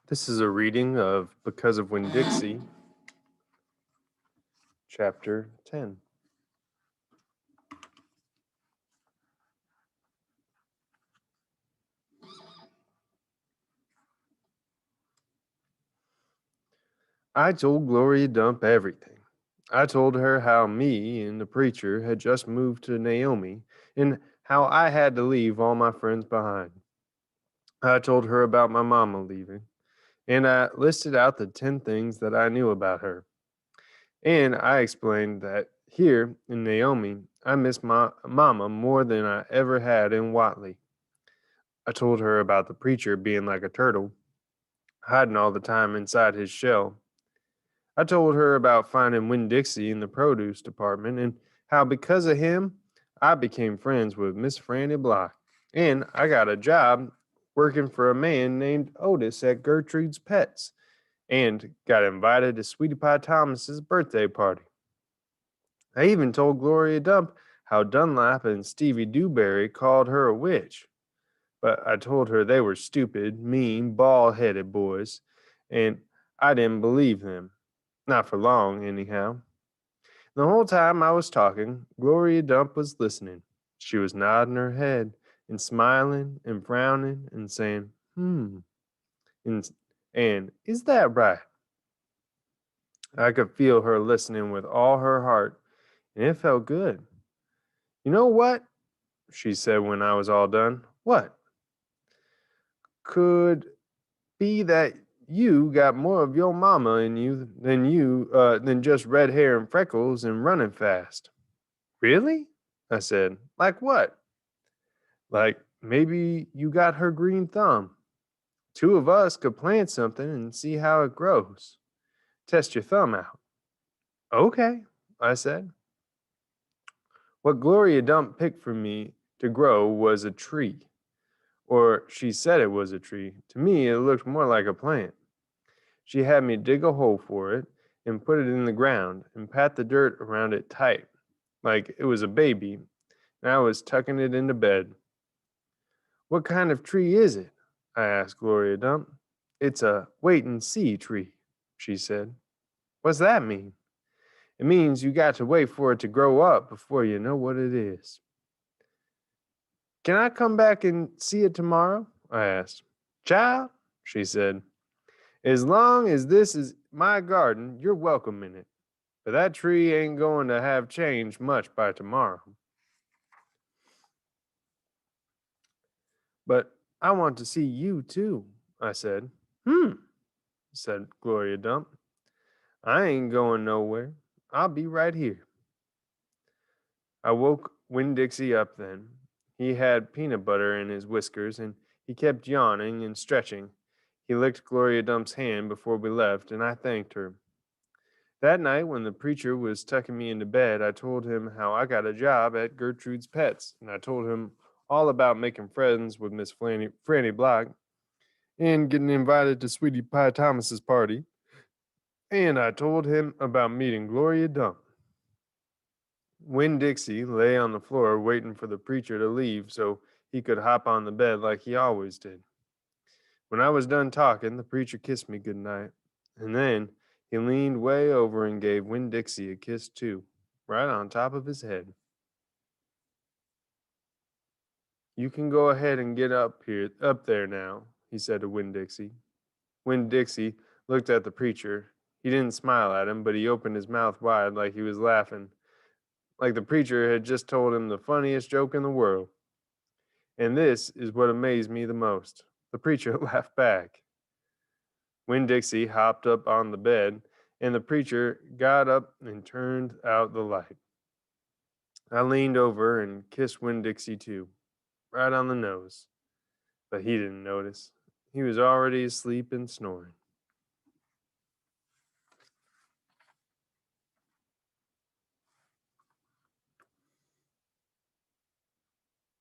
This is a reading of Because of Winn Dixie, chapter 10. I told Gloria Dump everything. I told her how me and the preacher had just moved to Naomi and how I had to leave all my friends behind. I told her about my mama leaving, and I listed out the 10 things that I knew about her. And I explained that here in Naomi, I miss my mama more than I ever had in Watley. I told her about the preacher being like a turtle, hiding all the time inside his shell. I told her about finding Winn Dixie in the produce department and how because of him, I became friends with Miss Franny Block. And I got a job working for a man named Otis at Gertrude's Pets and got invited to Sweetie Pie Thomas's birthday party. I even told Gloria Dump how Dunlap and Stevie Dewberry called her a witch. But I told her they were stupid, mean, bald headed boys, and I didn't believe them. Not for long, anyhow. The whole time I was talking, Gloria Dump was listening. She was nodding her head and smiling and frowning and saying, and, and is that right? I could feel her listening with all her heart, and it felt good. You know what? She said when I was all done. What? Could be that you got more of your mama in you than just red hair and freckles and running fast. Really? I said. Like what? Like maybe you got her green thumb. Two of us could plant something and see how it grows. Test your thumb out. Okay, I said. What Gloria Dump picked for me to grow was a tree. Or she said it was a tree. To me, it looked more like a plant. She had me dig a hole for it and put it in the ground and pat the dirt around it tight, like it was a baby, and I was tucking it into bed. What kind of tree is it? I asked Gloria Dump. It's a wait and see tree, she said. What's that mean? It means you got to wait for it to grow up before you know what it is. Can I come back and see it tomorrow? I asked. Child, she said, as long as this is my garden, you're welcome in it. But that tree ain't going to have changed much by tomorrow. But I want to see you too, I said. Said Gloria Dump. I ain't going nowhere. I'll be right here. I woke Winn Dixie up then. He had peanut butter in his whiskers and he kept yawning and stretching. He licked Gloria Dump's hand before we left, and I thanked her. That night, when the preacher was tucking me into bed, I told him how I got a job at Gertrude's Pets, and I told him all about making friends with Miss Franny Block and getting invited to Sweetie Pie Thomas's party. And I told him about meeting Gloria Dump. Winn Dixie lay on the floor waiting for the preacher to leave so he could hop on the bed like he always did. When I was done talking, the preacher kissed me good night, and then he leaned way over and gave Winn Dixie a kiss too, right on top of his head. You can go ahead and get up there now, he said to Winn Dixie. Winn Dixie looked at the preacher. He didn't smile at him, but he opened his mouth wide like he was laughing, like the preacher had just told him the funniest joke in the world. And this is what amazed me the most. The preacher laughed back. Winn Dixie hopped up on the bed, and the preacher got up and turned out the light. I leaned over and kissed Winn Dixie too, right on the nose. But he didn't notice. He was already asleep and snoring.